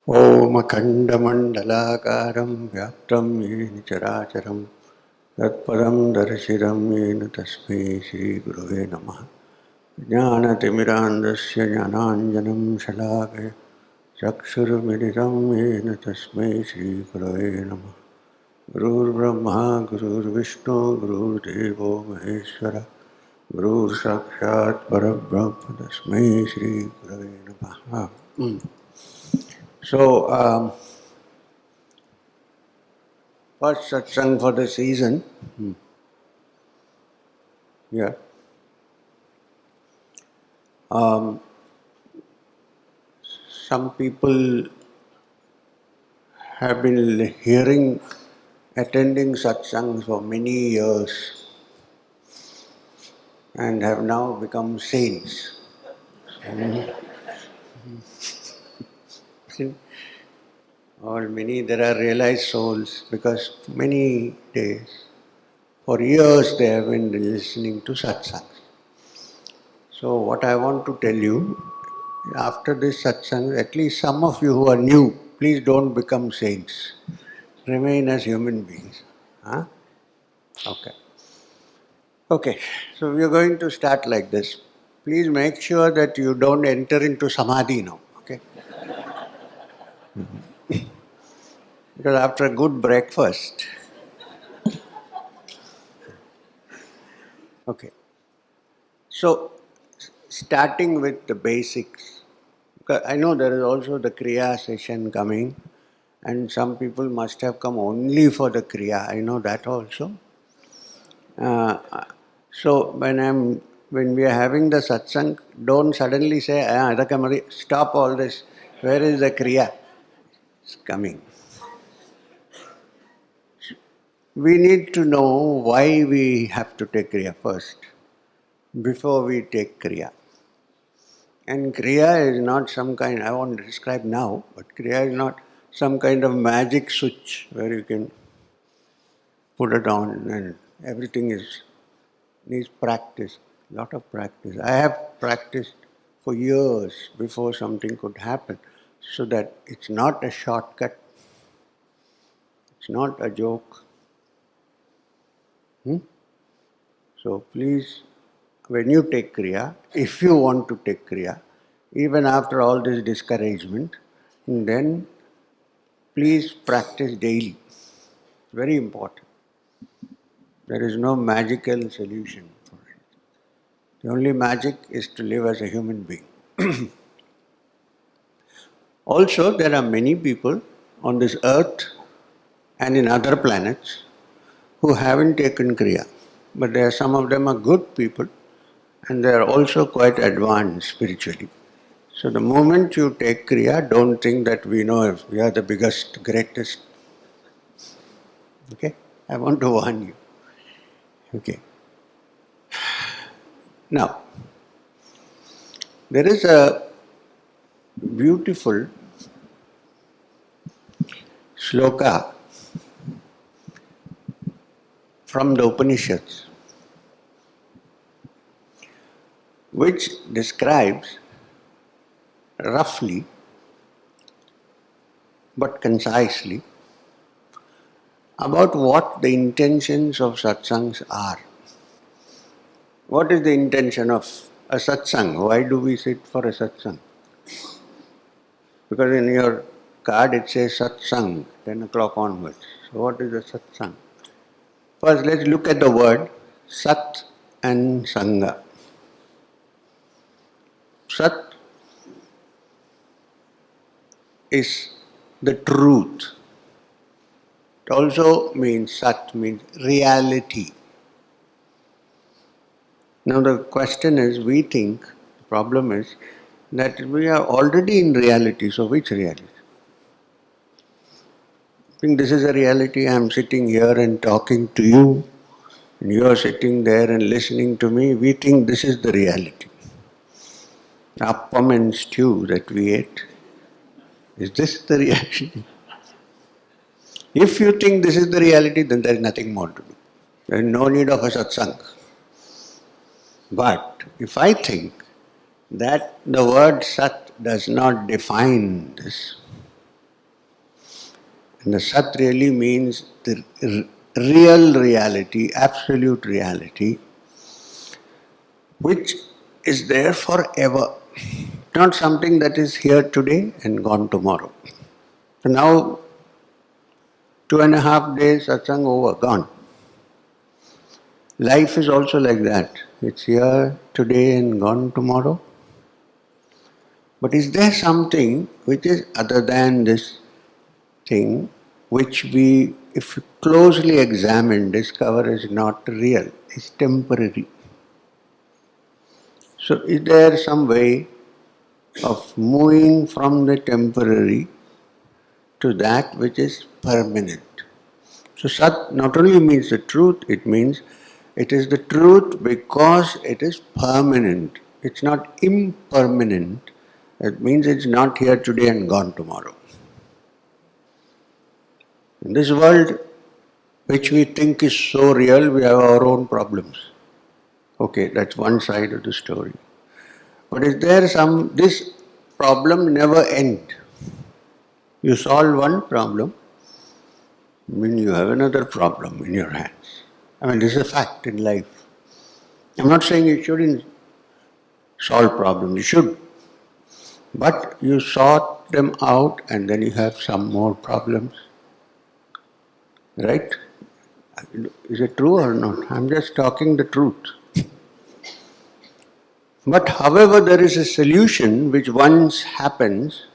Om Akhandamandalakaram Vyaptam Yena Characharam Tatpadam Darshidam Yena Tasmai Shri Gurave Namaha Jnanatimirandasya Jnananjanam Shalakaya Chakshurmilitam Yena Tasmai Shri Gurave Namaha Gurur Brahma Gurur Vishnu Gurur Devo Maheshwara Gurur Sakshat Parabrahma Tasmai Shri Gurave Namaha. So, first satsang for the season. Yeah. Um, some people have been hearing, attending satsangs for many years and have now become saints. Or many, there are realized souls because many days, for years they have been listening to satsangs. So what I want to tell you, after this satsang, at least some of you who are new, please don't become saints. Remain as human beings. Huh? Okay. Okay, so we are going to start like this. Please make sure that you don't enter into samadhi now, okay? Because after a good breakfast, okay. So, starting with the basics. Because I know there is also the Kriya session coming, and some people must have come only for the Kriya. I know that also. Uh, so when we are having the satsang, don't suddenly say, stop all this. Where is the Kriya? It's coming. We need to know why we have to take Kriya first, before we take Kriya. And Kriya is not some kind, I won't describe now, but Kriya is not some kind of magic switch where you can put it on and everything needs practice, lot of practice. I have practiced for years before something could happen, so that it's not a shortcut, it's not a joke. So please, when you take Kriya, if you want to take Kriya, even after all this discouragement, then please practice daily. Very important. There is no magical solution for it. The only magic is to live as a human being. Also, there are many people on this earth and in other planets who haven't taken Kriya. But there are some of them are good people and they are also quite advanced spiritually. So the moment you take Kriya, don't think that we know we are the biggest, greatest. Okay? I want to warn you. Okay. Now, there is a beautiful shloka from the Upanishads which describes roughly but concisely about what the intentions of satsangs are. What is the intention of a satsang? Why do we sit for a satsang? Because in your card it says satsang, 10 o'clock onwards. So what is a satsang? First let's look at the word sat and sangha. Sat is the truth. It also means sat means reality. Now the question is, we think, the problem is that we are already in reality, so which reality? I think this is a reality, I am sitting here and talking to you, and you are sitting there and listening to me, we think this is the reality. Appam and stew that we ate, is this the reality? If you think this is the reality, then there is nothing more to do. There is no need of a satsang. But if I think that the word sat does not define this, And the Sat really means the real reality, absolute reality, which is there forever. Not something that is here today and gone tomorrow. So now, 2.5 days satsang over, gone. Life is also like that. It's here today and gone tomorrow. But is there something which is other than this thing, which we, if closely examine, discover is not real, is temporary? So is there some way of moving from the temporary to that which is permanent? So Sat not only means the truth, it means it is the truth because it is permanent. It's not impermanent. It means it's not here today and gone tomorrow. In this world, which we think is so real, we have our own problems. Okay, that's one side of the story. But is there this problem never end. You solve one problem, I mean you have another problem in your hands. I mean, this is a fact in life. I'm not saying you shouldn't solve problems, you should. But you sort them out and then you have some more problems. Right? Is it true or not? I'm just talking the truth. But however there is a solution which once happens,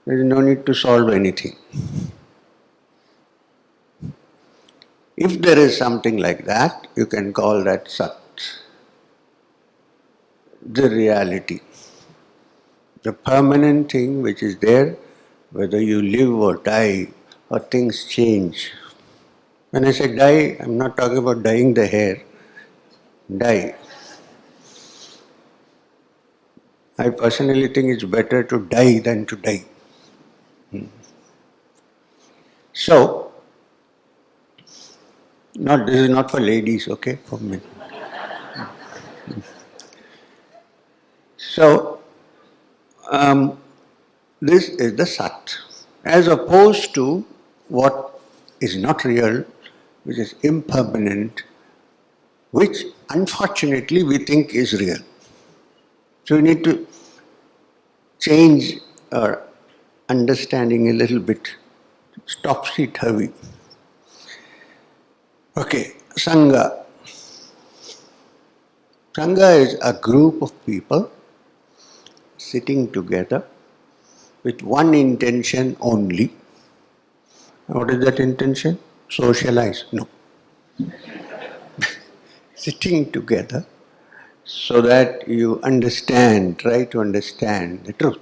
there is no need to solve anything. If there is something like that, you can call that Sat, the reality. The permanent thing which is there, whether you live or die or things change. When I say die, I'm not talking about dyeing the hair. Die. I personally think it's better to die than to die. So, this is not for ladies, okay, for men. So, this is the Sat, as opposed to what is not real, which is impermanent, which unfortunately we think is real. So we need to change our understanding a little bit. It's topsy-turvy. Okay, Sangha. Sangha is a group of people sitting together with one intention only. What is that intention? Socialize? No. Sitting together so that you understand, try to understand the truth.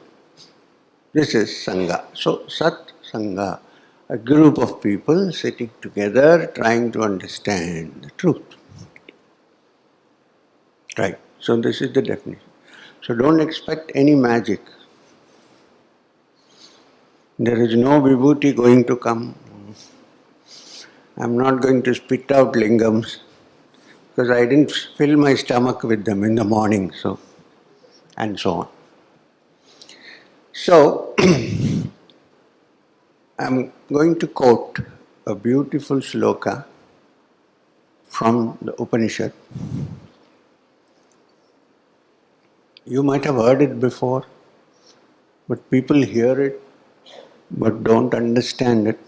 This is Sangha. So, Sat Sangha, a group of people sitting together trying to understand the truth. Right. So, this is the definition. So, don't expect any magic. There is no vibhuti going to come. I'm not going to spit out lingams because I didn't fill my stomach with them in the morning, so, and so on. So, I'm going to quote a beautiful sloka from the Upanishad. You might have heard it before, but people hear it but don't understand it,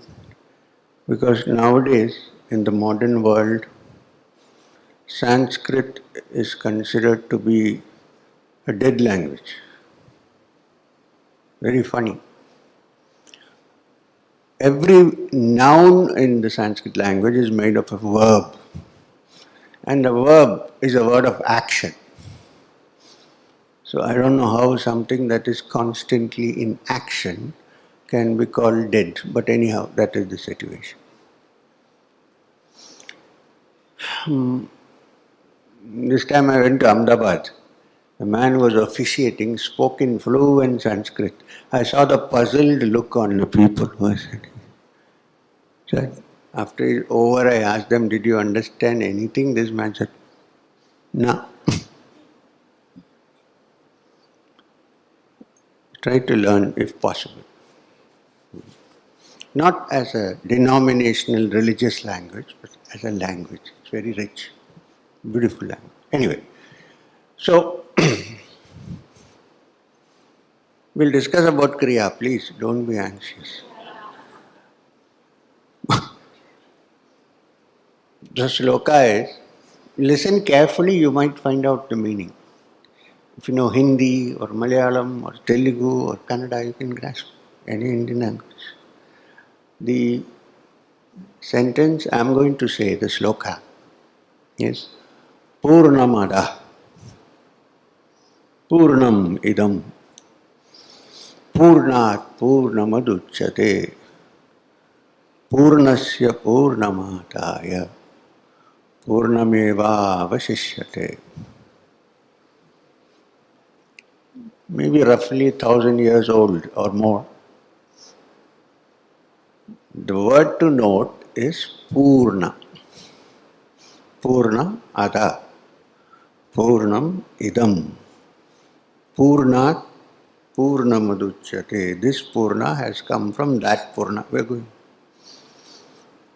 because nowadays in the modern world, Sanskrit is considered to be a dead language. Very funny. Every noun in the Sanskrit language is made of a verb, and a verb is a word of action. So I don't know how something that is constantly in action can be called dead, but anyhow, that is the situation. This time I went to Ahmedabad. The man who was officiating spoke in fluent Sanskrit. I saw the puzzled look on the people who were sitting. So after it's over, I asked them, "Did you understand anything?" This man said, "No." Try to learn if possible. not as a denominational religious language, but as a language. It's very rich, beautiful language. Anyway, so we'll discuss about Kriya, please, don't be anxious. The sloka is, listen carefully, you might find out the meaning. If you know Hindi or Malayalam or Telugu or Kannada, you can grasp any Indian language. The sentence I am going to say, the sloka, is Purnamada Purnam idam Purnat Purnamaduchyate Purnasya Purnamadaya Purnameva Vasishyate. Maybe roughly 1,000 years old or more. The word to note is Purna. Purna Ada. Purnam Idam. Purnat Purnamaduchyate. This Purna has come from that Purna. We're going.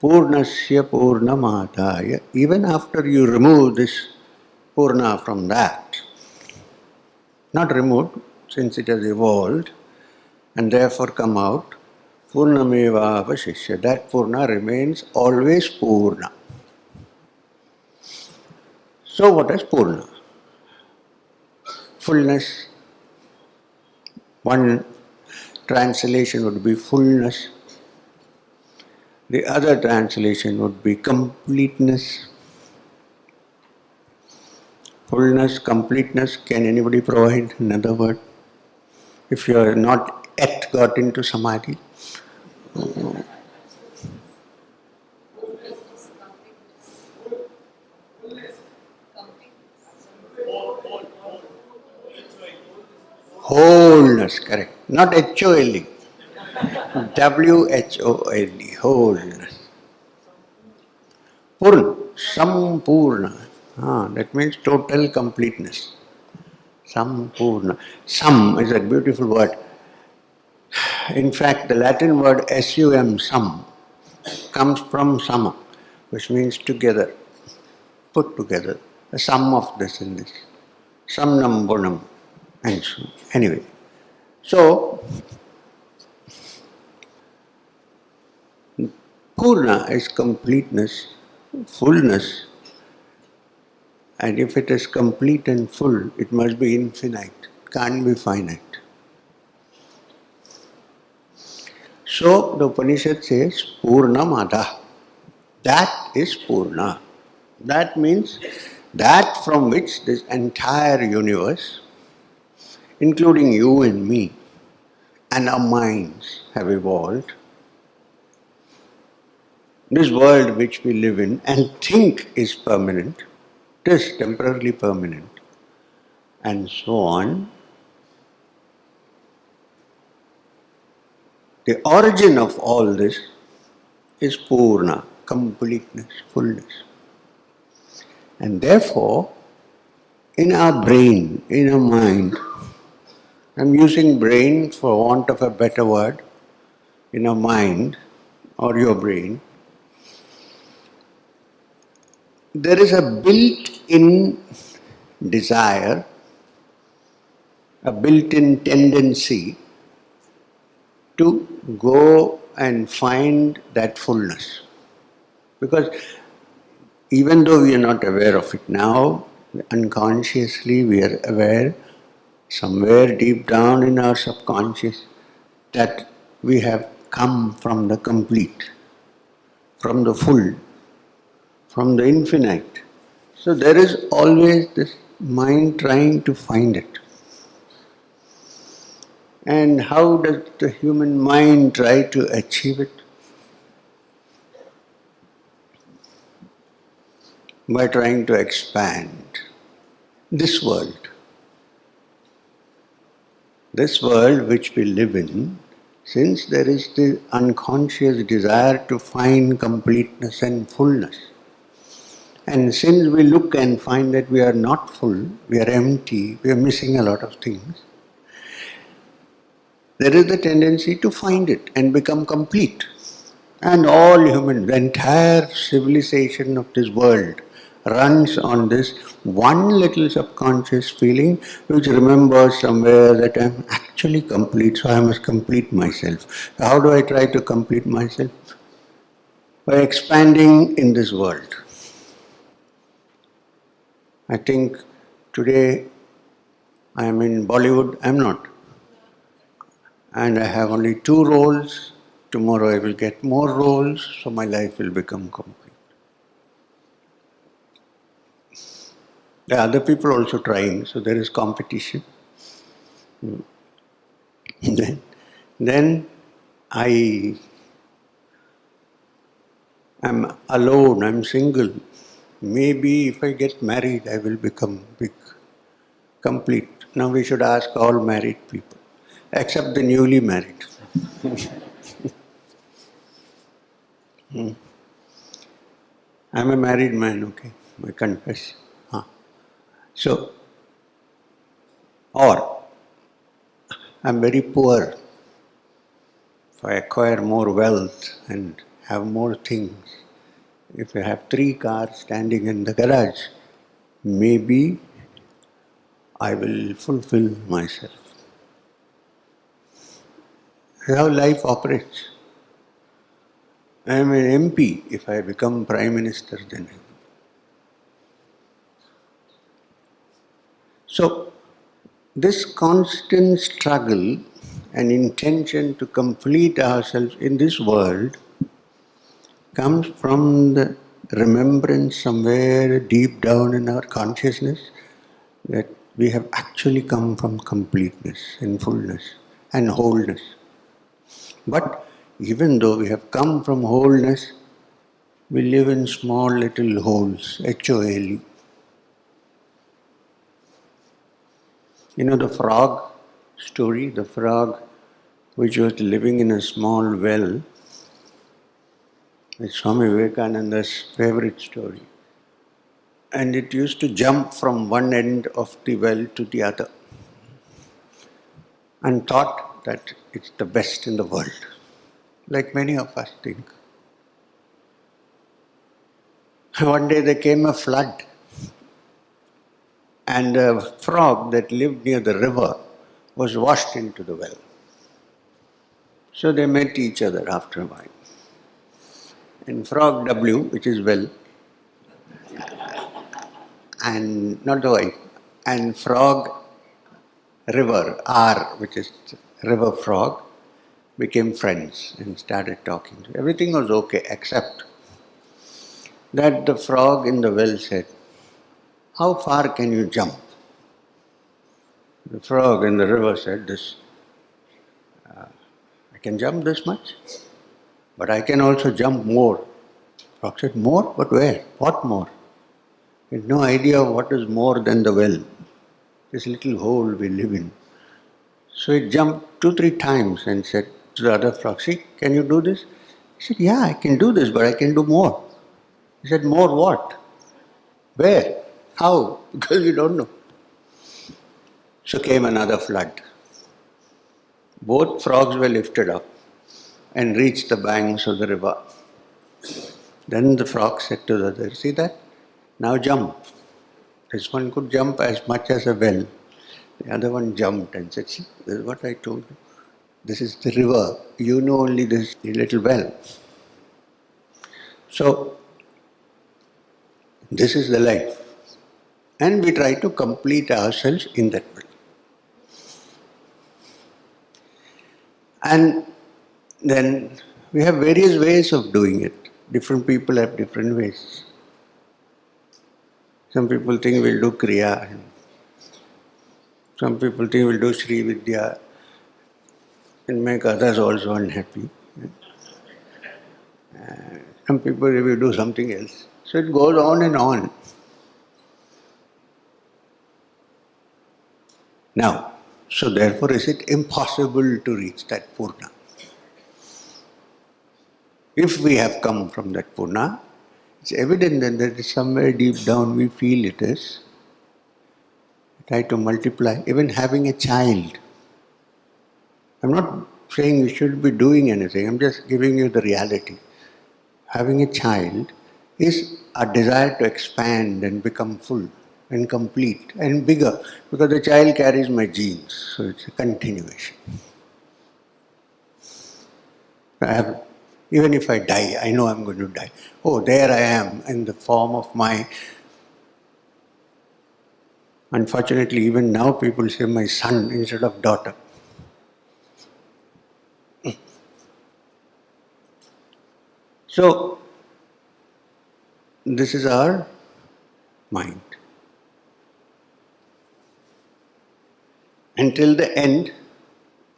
Purnasya Purnamadaya. Even after you remove this Purna from that, not removed, since it has evolved and therefore come out, Purnameva Vasishya. That Purna remains always Purna. So what is Purna? Fullness. One translation would be fullness. The other translation would be completeness. Fullness, completeness. Can anybody provide another word? If you are not yet got into samadhi. Wholeness, correct. Not H-O-L-E. W-H-O-L-E. Wholeness. Purna. Sampurna. That means total completeness. Sampurna. Sam is a beautiful word. In fact, the Latin word sum, sum, comes from sama, which means together, put together, the sum of this and this. Samnam bunam. And so, anyway. So, Purna is completeness, fullness. And if it is complete and full, it must be infinite, can't be finite. So the Upanishad says Purnamada. That is Purna. That means that from which this entire universe, including you and me, and our minds have evolved. This world which we live in and think is permanent, it is temporarily permanent, and so on. The origin of all this is Purna, completeness, fullness. And therefore, in our brain, in our mind, I'm using brain for want of a better word, in our mind or your brain, there is a built-in desire, a built-in tendency to go and find that fullness. Because even though we are not aware of it now, unconsciously we are aware, somewhere deep down in our subconscious, that we have come from the complete, from the full, from the infinite. So there is always this mind trying to find it. And how does the human mind try to achieve it? By trying to expand this world. This world which we live in, since there is the unconscious desire to find completeness and fullness, and since we look and find that we are not full, we are empty, we are missing a lot of things, there is the tendency to find it and become complete. And all human, the entire civilization of this world runs on this one little subconscious feeling which remembers somewhere that I'm actually complete, so I must complete myself. How do I try to complete myself? By expanding in this world. I think today I am in Bollywood, I'm not. And I have only 2 roles. Tomorrow I will get more roles, so my life will become complete. There are other people also trying, so there is competition. Then I am alone, I'm single. Maybe if I get married, I will become big, complete. Now we should ask all married people, except the newly married. I'm a married man, okay, I confess. So, or I'm very poor. If I acquire more wealth and have more things, if I have 3 cars standing in the garage, maybe I will fulfill myself. That's how life operates. I am an MP. If I become Prime Minister, then. So, this constant struggle and intention to complete ourselves in this world comes from the remembrance somewhere deep down in our consciousness that we have actually come from completeness and fullness and wholeness. But even though we have come from wholeness, we live in small little holes, HOLE. You know the frog story, the frog which was living in a small well. It's Swami Vivekananda's favorite story. And it used to jump from one end of the well to the other and thought that it's the best in the world, like many of us think. One day there came a flood, and a frog that lived near the river was washed into the well. So they met each other after a while. And frog W, which is well, and not the wife, and frog river R, which is river frog, became friends and started talking. Everything was okay except that the frog in the well said, "How far can you jump?" The frog in the river said, "I can jump this much, but I can also jump more." Frog said, "More? But where? What more?" He had no idea what is more than the well, this little hole we live in. So he jumped 2, 3 times and said to the other frog, "See, can you do this?" He said, "Yeah, I can do this, but I can do more." He said, "More what? Where? How?" Because we don't know. So came another flood. Both frogs were lifted up and reached the banks of the river. Then the frog said to the other, "See that? Now jump." This one could jump as much as a well. The other one jumped and said, "See, this is what I told you. This is the river. You know only this little well." So, this is the life. And we try to complete ourselves in that way. And then we have various ways of doing it. Different people have different ways. Some people think we'll do Kriya. Some people think we'll do Sri Vidya and make others also unhappy. Some people will do something else. So it goes on and on. Now, so therefore is it impossible to reach that Purna? If we have come from that Purna, it's evident that there is somewhere deep down we feel it is. Try to multiply, even having a child. I'm not saying we should be doing anything, I'm just giving you the reality. having a child is a desire to expand and become full and complete and bigger, because the child carries my genes, so it's a continuation. Even if I die, I know I'm going to die. Oh, there I am in the form of my. Unfortunately, even now people say my son instead of daughter. So, this is our mind. Until the end,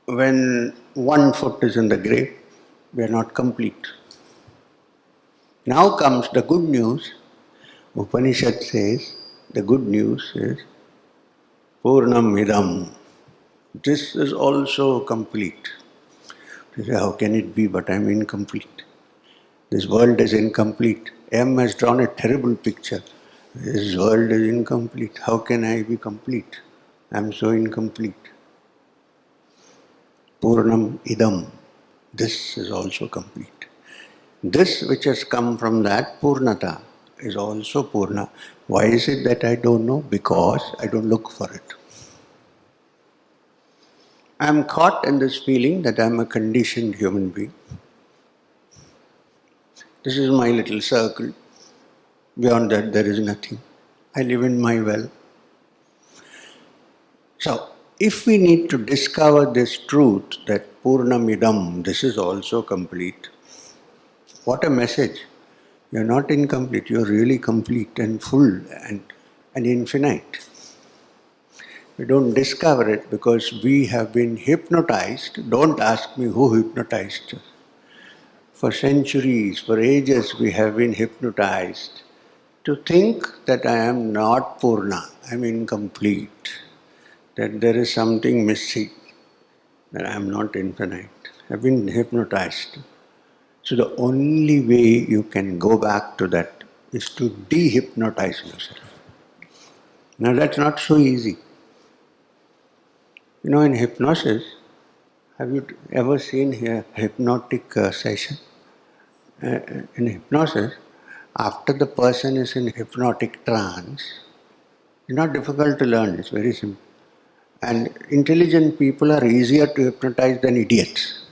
when one foot is in the grave, we are not complete. Now comes the good news. Upanishad says, the good news is, Purnam Idam. This is also complete. You say, how can it be, but I am incomplete? This world is incomplete. M has drawn a terrible picture. This world is incomplete. How can I be complete? I am so incomplete. Purnam Idam. This is also complete. This which has come from that Purnata is also Purna. Why is it that I don't know? Because I don't look for it. I am caught in this feeling that I am a conditioned human being. This is my little circle. Beyond that, there is nothing. I live in my well. So, if we need to discover this truth that Purnamidam, this is also complete, what a message. You're not incomplete, you're really complete and full and infinite. We don't discover it because we have been hypnotized. Don't ask me who hypnotized us. For centuries, for ages, we have been hypnotized to think that I am not Purna, I am incomplete, that there is something missing, that I am not infinite. I have been hypnotized. So the only way you can go back to that is to de-hypnotize yourself. Now that's not so easy. You know, in hypnosis, have you ever seen a hypnotic session? In hypnosis, after the person is in hypnotic trance, it's not difficult to learn, it's very simple. And intelligent people are easier to hypnotize than idiots.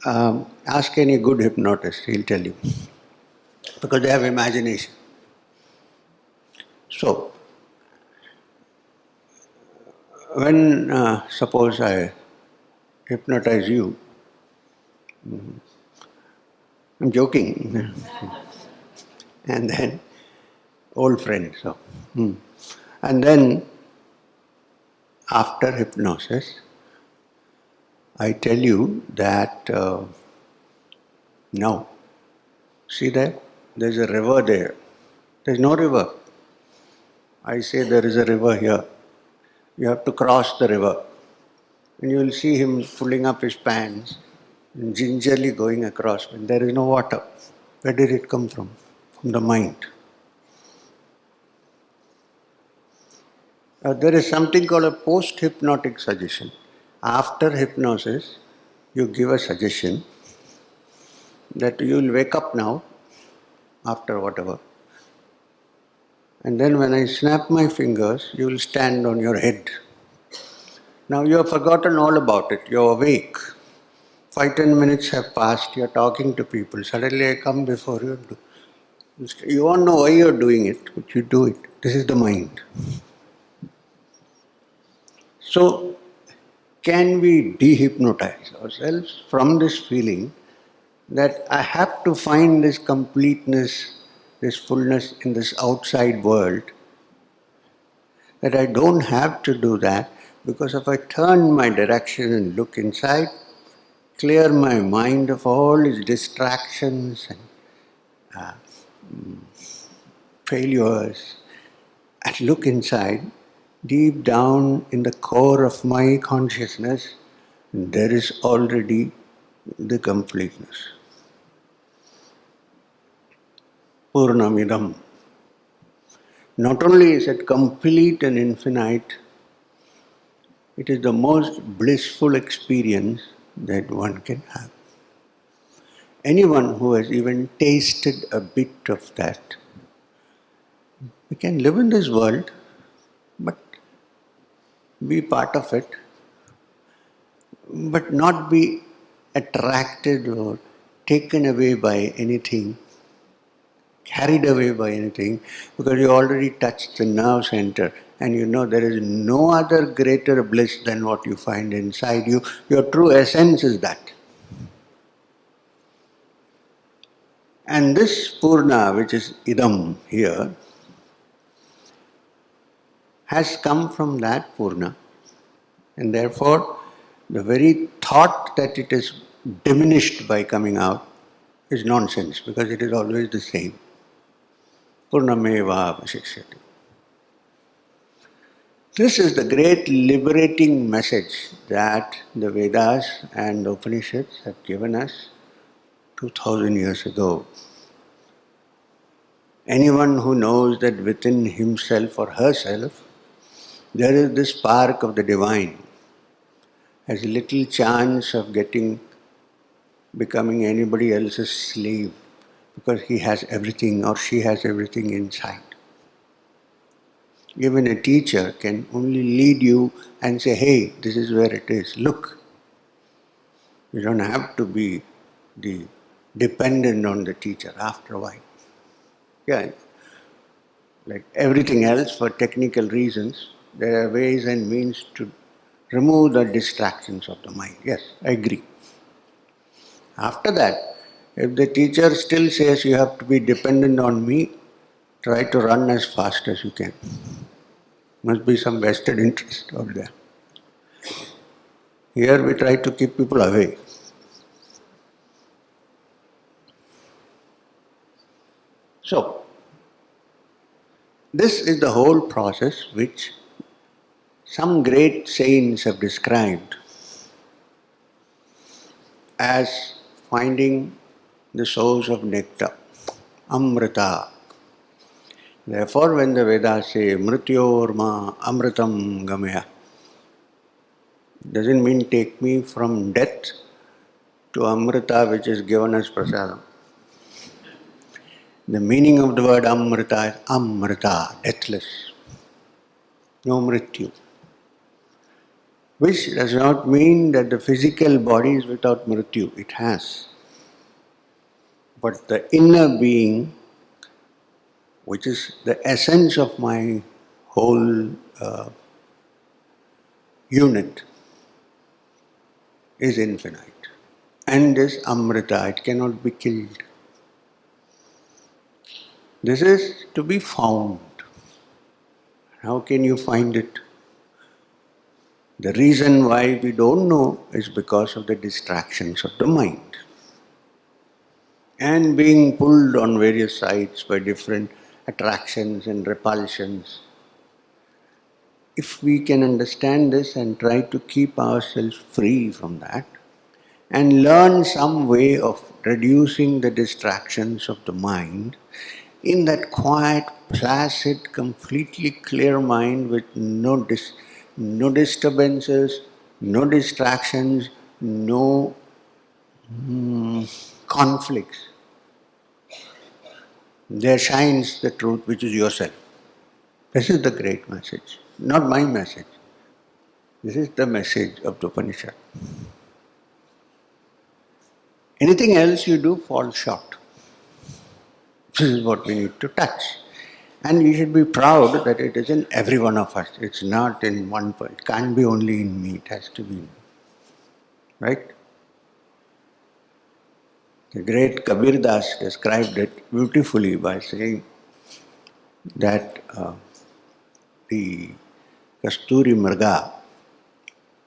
Ask any good hypnotist, he'll tell you. Because they have imagination. So, when suppose I hypnotize you, I'm joking, and then old friend, so, and then after hypnosis, I tell you that now, see that there's a river there. There's no river. I say there is a river here. You have to cross the river. And you will see him pulling up his pants and gingerly going across. And there is no water. Where did it come from? From the mind. There is something called a post-hypnotic suggestion. After hypnosis, you give a suggestion that you will wake up now, after whatever. And then when I snap my fingers, you will stand on your head. Now you have forgotten all about it. You're awake. 5-10 minutes have passed. You're talking to people. Suddenly I come before you. You won't know why you're doing it, but you do it. This is the mind. So, can we de-hypnotize ourselves from this feeling that I have to find this completeness, this fullness in this outside world, that I don't have to do that, because if I turn my direction and look inside, clear my mind of all its distractions and failures, and look inside, deep down in the core of my consciousness, there is already the completeness. Purnamidam. Not only is it complete and infinite, it is the most blissful experience that one can have. Anyone who has even tasted a bit of that, we can live in this world, but be part of it, but not be attracted or taken away by anything, carried away by anything, because you already touched the nerve center and you know there is no other greater bliss than what you find inside you. Your true essence is that. And this Purna, which is Idam here, has come from that Purna. And therefore, the very thought that it is diminished by coming out is nonsense, because it is always the same. Purnameva avashishyate. This is the great liberating message that the Vedas and the Upanishads have given us 2000 years ago. Anyone who knows that within himself or herself there is this spark of the divine has little chance of becoming anybody else's slave, because he has everything or she has everything inside. Even a teacher can only lead you and say, hey, this is where it is, look. You don't have to be dependent on the teacher after a while. Yeah, like everything else, for technical reasons, there are ways and means to remove the distractions of the mind. Yes, I agree. After that, if the teacher still says you have to be dependent on me, try to run as fast as you can. Must be some vested interest out there. Here we try to keep people away. So, this is the whole process which some great saints have described as finding the source of nectar, Amrita. Therefore, when the Vedas say Mrityorma Amritam Gamaya, doesn't mean take me from death to Amrita, which is given as prasadam. The meaning of the word Amrita is Amrita, deathless, no Mrityu. Which does not mean that the physical body is without Mrityu, it has. But the inner being, which is the essence of my whole unit, is infinite. And this Amrita, it cannot be killed. This is to be found. How can you find it? The reason why we don't know is because of the distractions of the mind. And being pulled on various sides by different attractions and repulsions. If we can understand this and try to keep ourselves free from that, and learn some way of reducing the distractions of the mind, in that quiet, placid, completely clear mind with no disturbances, no distractions, no conflicts, there shines the truth which is yourself. This is the great message, not my message. This is the message of the Upanishad. Anything else you do falls short. This is what we need to touch. And we should be proud that it is in every one of us. It's not in one person. It can't be only in me. It has to be in me. Right? The great Kabir Das described it beautifully by saying that the Kasturi Mrga,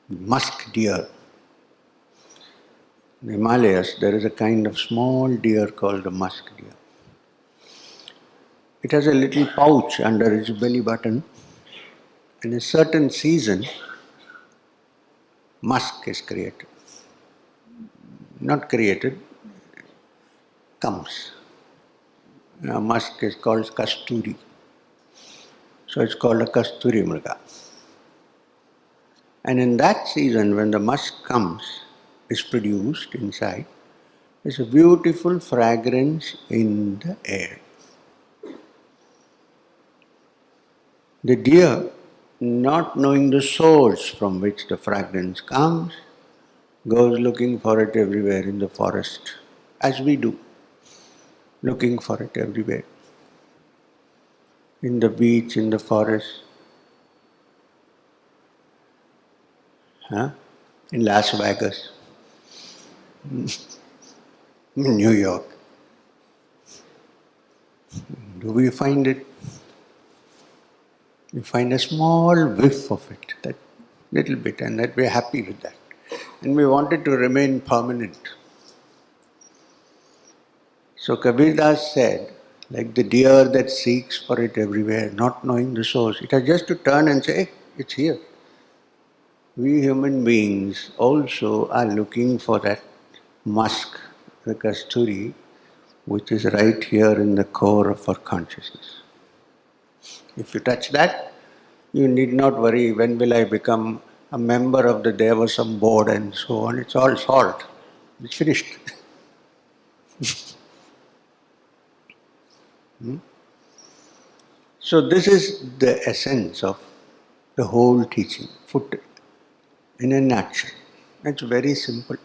musk deer, in the Himalayas, there is a kind of small deer called the musk deer. It has a little pouch under its belly button. In a certain season, musk is created. Not created, comes. Musk is called Kasturi. So it's called a Kasturi Mrga. And in that season, when the musk comes, is produced inside, There's a beautiful fragrance in the air. The deer, not knowing the source from which the fragrance comes, goes looking for it everywhere in the forest, as we do, looking for it everywhere. In the beach, in the forest, huh? In Las Vegas, in New York. Do we find it? We find a small whiff of it, that little bit, and that we're happy with that. And we want it to remain permanent. So Kabir Das said, like the deer that seeks for it everywhere, not knowing the source, it has just to turn and say, hey, it's here. We human beings also are looking for that musk, the kasturi, which is right here in the core of our consciousness. If you touch that, you need not worry, when will I become a member of the Devasam board and so on. It's all solved. It's finished. So this is the essence of the whole teaching, put in a nutshell. It's very simple.